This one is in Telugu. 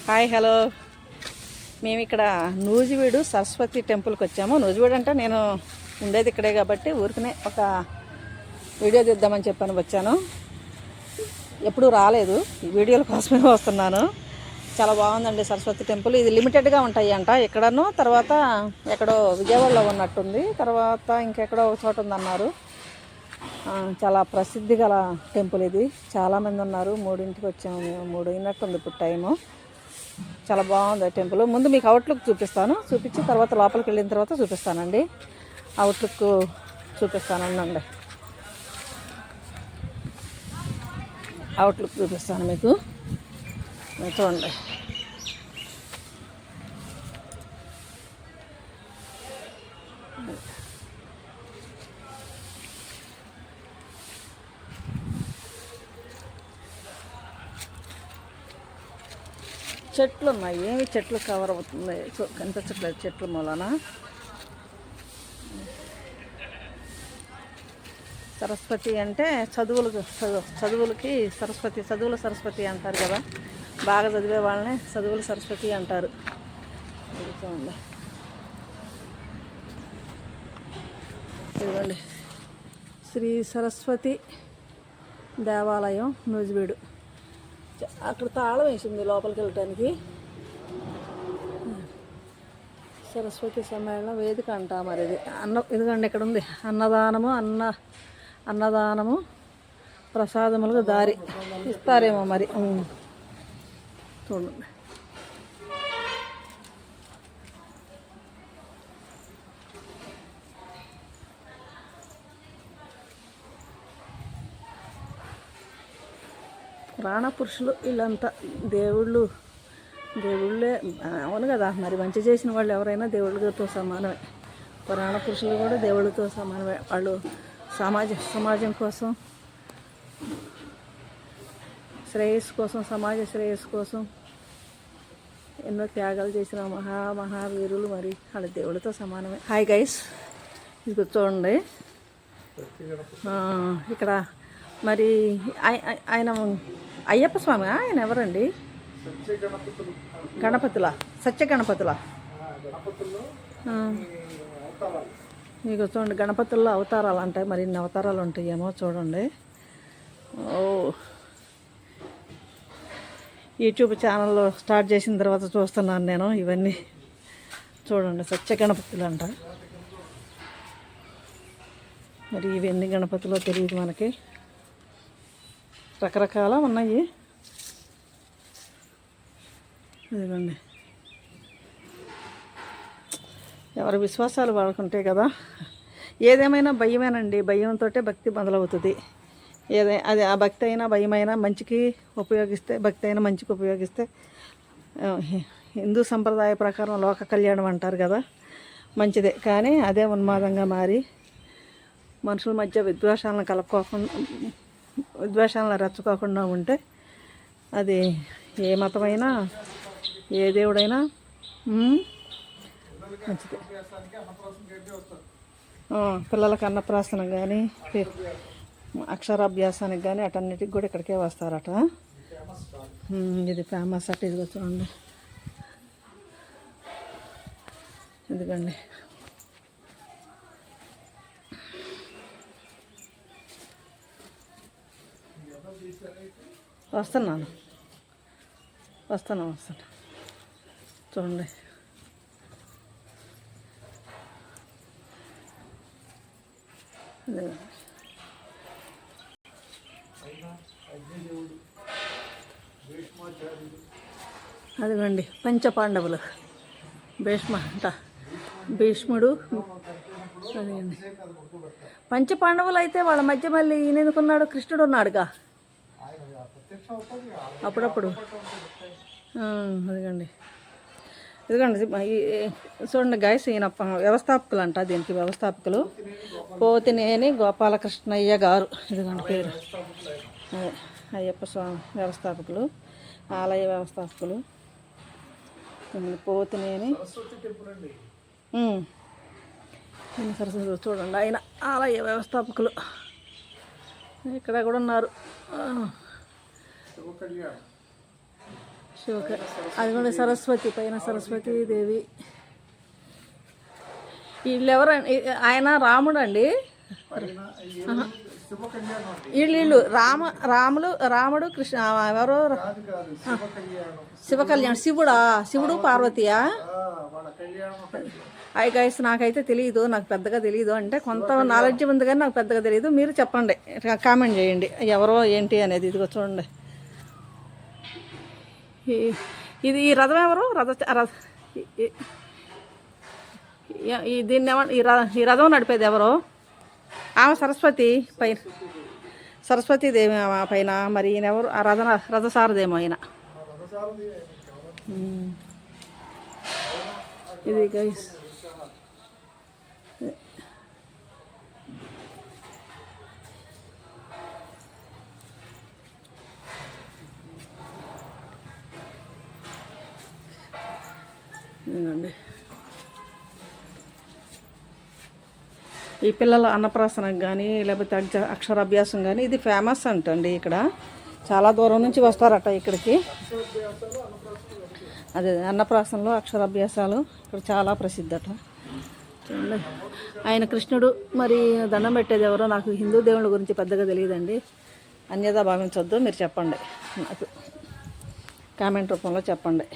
హాయ్ హలో మేము ఇక్కడ నూజివీడు సరస్వతి టెంపుల్కి వచ్చాము. నూజివీడు అంటే నేను ఉండేది ఇక్కడే కాబట్టి ఊరికనే ఒక వీడియో తీద్దామని చెప్పని వచ్చాను. ఎప్పుడూ రాలేదు, ఈ వీడియోల కోసమే వస్తున్నాను. చాలా బాగుందండి సరస్వతి టెంపుల్. ఇది లిమిటెడ్గా ఉంటాయి అంట ఇక్కడను, తర్వాత ఎక్కడో విజయవాడలో ఉన్నట్టుంది, తర్వాత ఇంకెక్కడో ఒక చోట ఉందన్నారు. చాలా ప్రసిద్ధి గల టెంపుల్ ఇది. చాలామంది ఉన్నారు. 3ంటికి వచ్చాము మేము, 3 అయినట్టుంది ఇప్పుడు టైము. చాలా బాగుంది టెంపుల్. ముందు మీకు అవుట్లుక్ చూపిస్తాను, చూపించి తర్వాత లోపలికి వెళ్ళిన తర్వాత చూపిస్తానండి. అవుట్లుక్ చూపిస్తానండి, అవుట్లుక్ చూపిస్తాను మీకు, చూడండి. చెట్లు ఉన్నాయి, ఏమి చెట్లు కవర్ అవుతుంది కనిపించట్లేదు చెట్ల మూలన. సరస్వతి అంటే చదువులకి సరస్వతి, చదువుల సరస్వతి అంటారు కదా, బాగా చదివే వాళ్ళనే చదువుల సరస్వతి అంటారు. చూడండి, ఇదిగోండి శ్రీ సరస్వతి దేవాలయం నూజివీడు. అక్కడ తాళం వేసింది లోపలికి వెళ్ళటానికి. సరస్వతి సమ్మేళన వేదిక అంట మరి ఇది. ఇదిగోండి ఇక్కడ ఉంది అన్నదానము ప్రసాదములకు దారి ఇస్తారేమో మరి, చూడండి. పురాణ పురుషులు వీళ్ళంతా దేవుళ్ళే అవును కదా, మరి మంచి చేసిన వాళ్ళు ఎవరైనా దేవుళ్ళతో సమానమే. పురాణ పురుషులు కూడా దేవుళ్ళతో సమానమే. వాళ్ళు సమాజం కోసం, శ్రేయస్సు కోసం, సమాజ శ్రేయస్సు కోసం ఎన్నో త్యాగాలు చేసిన మహావీరులు, మరి వాళ్ళ దేవుళ్ళతో సమానమే. హాయ్ గైస్, ఇది చూడండి. ఇక్కడ మరి ఆయన అయ్యప్ప స్వామి, ఆయన ఎవరండి? సత్య గణపతుల మీకు చూడండి. గణపతుల్లో అవతారాలు అంటాయి, మరి ఇన్ని అవతారాలు ఉంటాయేమో చూడండి. యూట్యూబ్ ఛానల్లో స్టార్ట్ చేసిన తర్వాత చూస్తున్నాను నేను ఇవన్నీ. చూడండి, సత్య గణపతులు అంట. మరి ఇవి ఎన్ని గణపతులో తెలియదు మనకి, రకరకాల ఉన్నాయి. ఇదిగోండి, ఎవరి విశ్వాసాలు వాళ్ళకుంటాయి కదా. ఏదేమైనా భయమేనండి, భయంతో భక్తి మొదలవుతుంది. అది ఆ భక్తి అయినా భయమైనా మంచికి ఉపయోగిస్తే, భక్తి అయినా మంచికి ఉపయోగిస్తే, హిందూ సంప్రదాయ ప్రకారం లోక కళ్యాణం అంటారు కదా, మంచిదే. కానీ అదే ఉన్మాదంగా మారి మనుషుల మధ్య విద్వేషాలను రెచ్చుకోకుండా ఉంటే అది ఏ మతమైనా ఏ దేవుడైనా మంచిది. పిల్లలకు అన్నప్రాసనం కానీ, అక్షరాభ్యాసానికి కానీ అటన్నిటికి కూడా ఇక్కడికే వస్తారట. ఇది ఫేమస్ అట. ఇదిగో చూడండి, ఇదిగండి. వస్తాను చూడండి. అదిగోండి పంచపాండవులు, భీష్ముడు. అదిగండి పంచపాండవులు అయితే వాళ్ళ మధ్య మళ్ళీ ఈయన ఎందుకున్నాడు? కృష్ణుడు ఉన్నాడుగా అప్పుడప్పుడు. అదిగండి చూడండి గాయస్, ఈయన వ్యవస్థాపకులు అంట. దీనికి వ్యవస్థాపకులు పోతినేని గోపాలకృష్ణయ్య గారు. ఇదిగోండి పేరు. అయ్యప్ప స్వామి వ్యవస్థాపకులు, ఆలయ వ్యవస్థాపకులు పోతినేని సరస్వతి. చూడండి, ఆయన ఆలయ వ్యవస్థాపకులు. ఇక్కడ కూడా ఉన్నారు. శివక అది కూడా సరస్వతి పైన సరస్వతి దేవి. వీళ్ళెవరండి? ఆయన రాముడు అండి. వీళ్ళు రాముడు కృష్ణ ఎవరు? శివ కళ్యాణ్. శివుడు పార్వతియా? అయ్యి గైస్ నాకైతే తెలియదు, నాకు పెద్దగా తెలియదు. అంటే కొంత నాలెడ్జ్ ఉంది కానీ నాకు పెద్దగా తెలియదు. మీరు చెప్పండి, కామెంట్ చేయండి ఎవరో ఏంటి అనేది. ఇదిగో చూడండి, ఇది ఈ రథం ఎవరు? దీన్ని ఈ రథం నడిపేది ఎవరు? ఆమె సరస్వతి పైన, సరస్వతి దేవి పైన. మరి ఈయన ఎవరు? ఆ రథసారథేమో ఆయన. ఇది గైస్ ఇదండి. ఈ పిల్లల అన్నప్రాసనం కానీ లేకపోతే అక్షరాభ్యాసం కానీ ఇది ఫేమస్ అంటండి. ఇక్కడ చాలా దూరం నుంచి వస్తారట ఇక్కడికి. అదే అన్నప్రాసనలో అక్షరాభ్యాసాలు ఇక్కడ చాలా ప్రసిద్ధట. చూడండి, ఆయన కృష్ణుడు. మరి దండం పెట్టేది ఎవరో? నాకు హిందూ దేవుళ్ళ గురించి పెద్దగా తెలియదండి. అన్యదా భావించొద్దు. మీరు చెప్పండి, నాకు కామెంట్ రూపంలో చెప్పండి.